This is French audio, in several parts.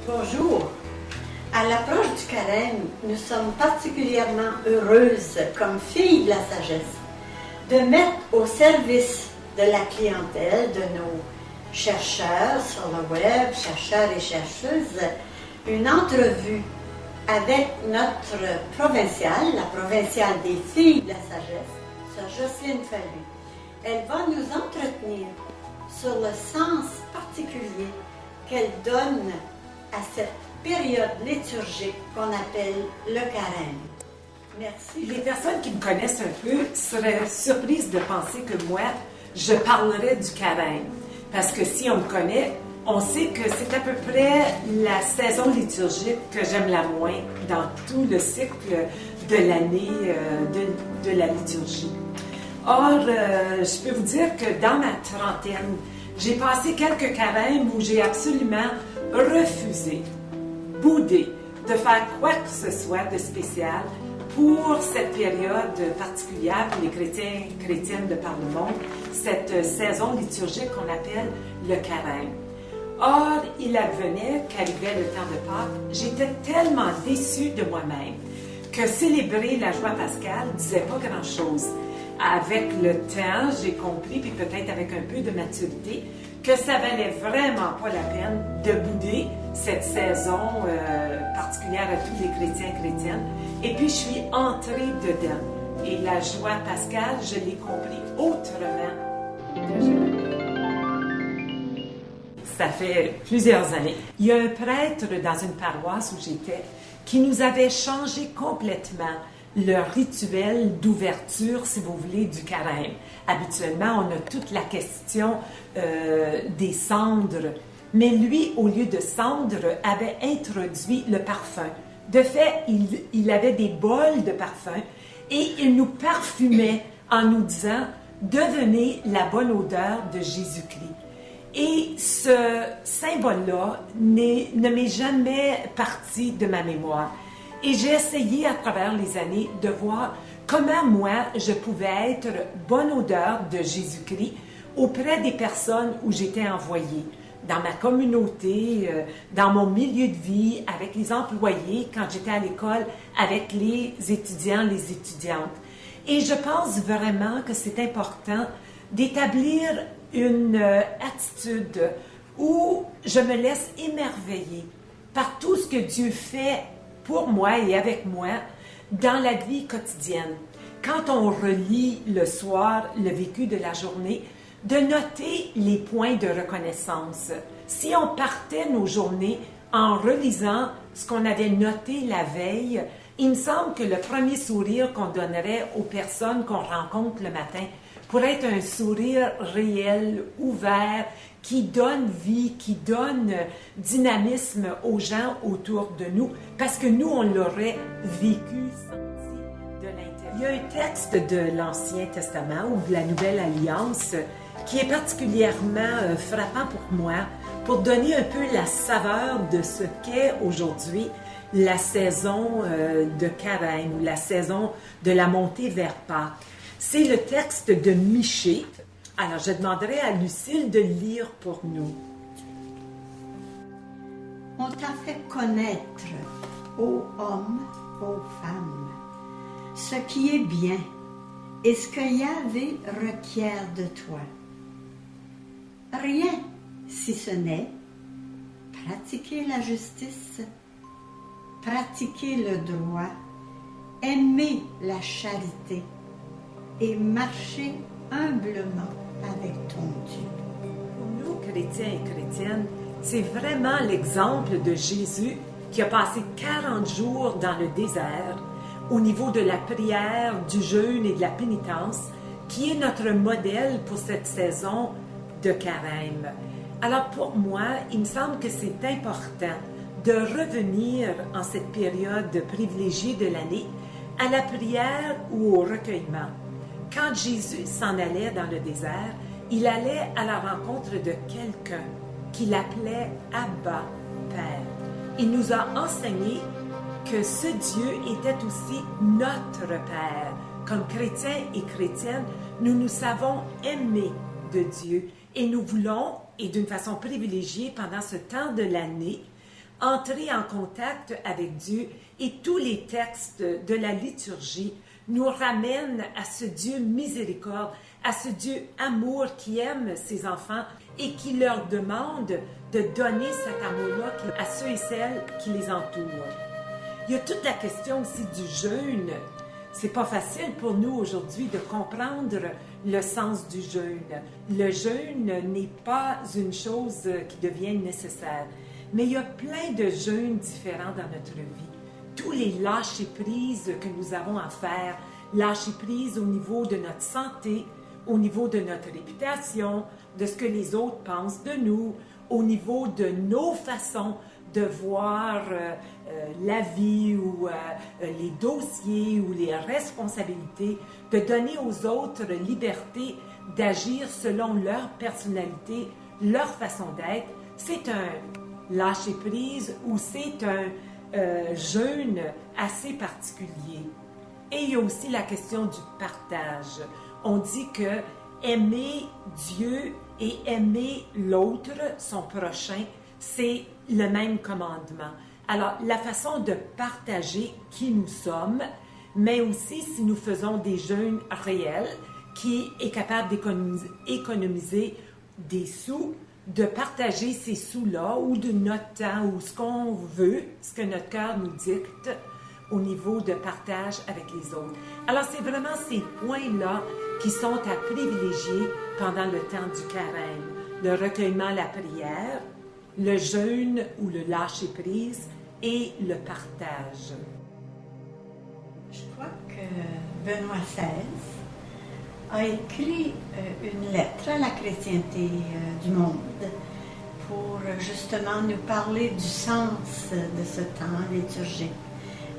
Bonjour. À l'approche du carême, nous sommes particulièrement heureuses, comme filles de la sagesse, de mettre au service de la clientèle, de nos chercheurs sur le web, chercheurs et chercheuses, une entrevue avec notre provinciale, la provinciale des filles de la sagesse, Sœur Jocelyne Fallu. Elle va nous entretenir sur le sens particulier qu'elle donne à cette période liturgique qu'on appelle le carême. Merci. Les personnes qui me connaissent un peu seraient surprises de penser que moi, je parlerais du carême. Parce que si on me connaît, on sait que c'est à peu près la saison liturgique que j'aime la moins dans tout le cycle de l'année de la liturgie. Or, je peux vous dire que dans ma trentaine, j'ai passé quelques carêmes où j'ai absolument refusé, boudé, de faire quoi que ce soit de spécial pour cette période particulière pour les chrétiens et chrétiennes de par le monde, cette saison liturgique qu'on appelle le carême. Or, il advenait qu'arrivait le temps de Pâques, j'étais tellement déçue de moi-même que célébrer la joie pascale ne disait pas grand-chose. Avec le temps, j'ai compris, puis peut-être avec un peu de maturité, que ça valait vraiment pas la peine de bouder cette saison particulière à tous les chrétiens et chrétiennes. Et puis, je suis entrée dedans. Et la joie pascale, je l'ai compris autrement que ça fait plusieurs années. Il y a un prêtre dans une paroisse où j'étais qui nous avait changé complètement le rituel d'ouverture, si vous voulez, du carême. Habituellement, on a toute la question des cendres, mais lui, au lieu de cendres, avait introduit le parfum. De fait, il avait des bols de parfum et il nous parfumait en nous disant « Devenez la bonne odeur de Jésus-Christ ». Et ce symbole-là ne m'est jamais parti de ma mémoire. Et j'ai essayé à travers les années de voir comment moi je pouvais être bonne odeur de Jésus-Christ auprès des personnes où j'étais envoyée, dans ma communauté, dans mon milieu de vie, avec les employés, quand j'étais à l'école, avec les étudiants, les étudiantes. Et je pense vraiment que c'est important d'établir une attitude où je me laisse émerveiller par tout ce que Dieu fait pour moi et avec moi dans la vie quotidienne. Quand on relit le soir le vécu de la journée, de noter les points de reconnaissance. Si on partait nos journées en relisant ce qu'on avait noté la veille, il me semble que le premier sourire qu'on donnerait aux personnes qu'on rencontre le matin pourrait être un sourire réel, ouvert, qui donne vie, qui donne dynamisme aux gens autour de nous, parce que nous, on l'aurait vécu, senti de l'intérieur. Il y a un texte de l'Ancien Testament ou de la Nouvelle Alliance qui est particulièrement frappant pour moi, pour donner un peu la saveur de ce qu'est aujourd'hui la saison de carême, ou la saison de la montée vers Pâques. C'est le texte de Michée. Alors, je demanderai à Lucille de lire pour nous. On t'a fait connaître, ô homme, ô femme, ce qui est bien et ce que Yahvé requiert de toi. Rien, si ce n'est pratiquer la justice, pratiquer le droit, aimer la charité et marcher humblement avec ton Dieu. Pour nous, chrétiens et chrétiennes, c'est vraiment l'exemple de Jésus qui a passé 40 jours dans le désert au niveau de la prière, du jeûne et de la pénitence, qui est notre modèle pour cette saison de carême. Alors pour moi, il me semble que c'est important de revenir en cette période privilégiée de l'année à la prière ou au recueillement. Quand Jésus s'en allait dans le désert, il allait à la rencontre de quelqu'un qu'il appelait Abba, Père. Il nous a enseigné que ce Dieu était aussi notre Père. Comme chrétiens et chrétiennes, nous nous savons aimer de Dieu et nous voulons, et d'une façon privilégiée pendant ce temps de l'année, entrer en contact avec Dieu et tous les textes de la liturgie nous ramènent à ce Dieu miséricorde, à ce Dieu amour qui aime ses enfants et qui leur demande de donner cet amour-là à ceux et celles qui les entourent. Il y a toute la question aussi du jeûne. C'est pas facile pour nous aujourd'hui de comprendre le sens du jeûne. Le jeûne n'est pas une chose qui devient nécessaire. Mais il y a plein de jeûnes différents dans notre vie. Tous les lâcher-prises que nous avons à faire, lâcher-prise au niveau de notre santé, au niveau de notre réputation, de ce que les autres pensent de nous, au niveau de nos façons de voir la vie ou les dossiers ou les responsabilités, de donner aux autres liberté d'agir selon leur personnalité, leur façon d'être. C'est un lâcher-prise ou c'est un jeûne assez particulier. Et il y a aussi la question du partage. On dit que aimer Dieu et aimer l'autre, son prochain, c'est le même commandement. Alors, la façon de partager qui nous sommes, mais aussi si nous faisons des jeûnes réels, qui est capable d'économiser des sous, de partager ces sous-là ou de notre temps ou ce qu'on veut, ce que notre cœur nous dicte au niveau de partage avec les autres. Alors, c'est vraiment ces points-là qui sont à privilégier pendant le temps du carême. Le recueillement, la prière, le jeûne ou le lâcher-prise et le partage. Je crois que Benoît XVI a écrit une lettre à la chrétienté du monde pour justement nous parler du sens de ce temps liturgique.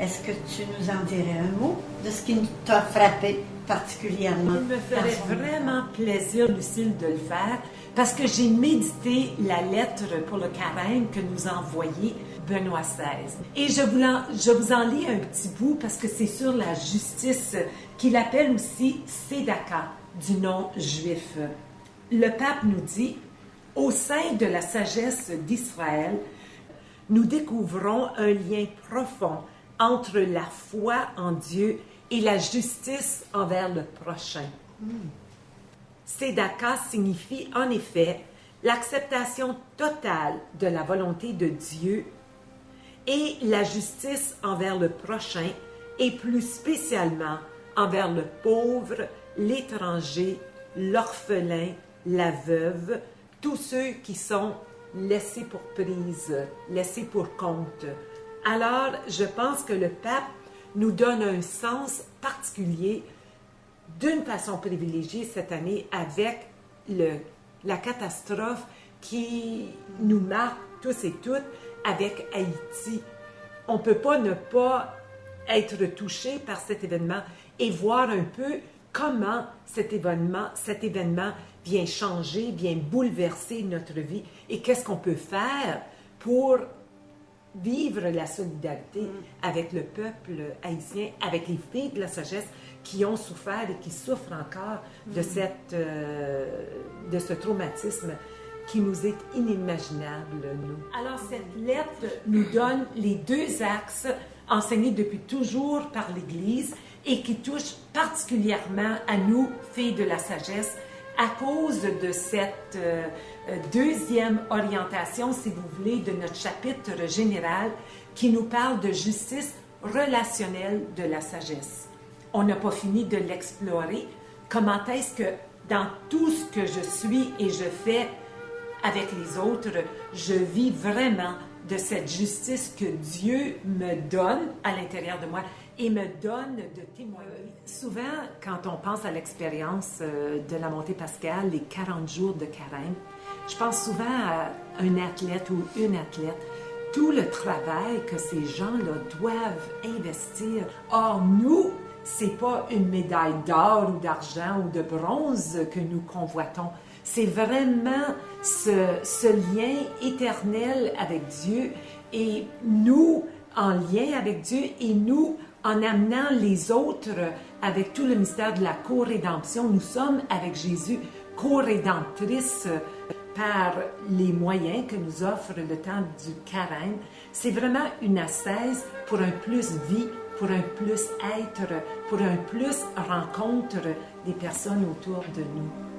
Est-ce que tu nous en dirais un mot de ce qui t'a frappé particulièrement? Il me ferait vraiment plaisir, Lucille, de le faire parce que j'ai médité la lettre pour le carême que nous a envoyé Benoît XVI. Et je vous en lis un petit bout parce que c'est sur la justice qu'il appelle aussi Tzedaka, du nom juif. Le pape nous dit, au sein de la sagesse d'Israël, nous découvrons un lien profond entre la foi en Dieu et la justice envers le prochain. Tzedaka signifie en effet l'acceptation totale de la volonté de Dieu et la justice envers le prochain et plus spécialement envers le pauvre, l'étranger, l'orphelin, la veuve, tous ceux qui sont laissés pour prise, laissés pour compte. Alors, je pense que le pape nous donne un sens particulier d'une façon privilégiée cette année avec la catastrophe qui nous marque tous et toutes avec Haïti. On ne peut pas ne pas être touché par cet événement et voir un peu comment cet événement vient changer, vient bouleverser notre vie et qu'est-ce qu'on peut faire pour vivre la solidarité avec le peuple haïtien, avec les filles de la sagesse qui ont souffert et qui souffrent encore de ce traumatisme qui nous est inimaginable, nous. Alors, cette lettre nous donne les deux axes enseignés depuis toujours par l'Église et qui touchent particulièrement à nous, filles de la sagesse, à cause de cette deuxième orientation, si vous voulez, de notre chapitre général qui nous parle de justice relationnelle de la sagesse. On n'a pas fini de l'explorer. Comment est-ce que dans tout ce que je suis et je fais avec les autres, je vis vraiment de cette justice que Dieu me donne à l'intérieur de moi et me donne de témoigner. Souvent, quand on pense à l'expérience de la montée pascale, les 40 jours de carême, je pense souvent à un athlète ou une athlète, tout le travail que ces gens-là doivent investir. Or, nous, c'est pas une médaille d'or ou d'argent ou de bronze que nous convoitons. C'est vraiment ce lien éternel avec Dieu et nous en lien avec Dieu et nous en amenant les autres avec tout le mystère de la co-rédemption. Nous sommes avec Jésus co-rédemptrices par les moyens que nous offre le temps du carême, c'est vraiment une ascèse pour un plus vie, pour un plus être, pour un plus rencontre des personnes autour de nous.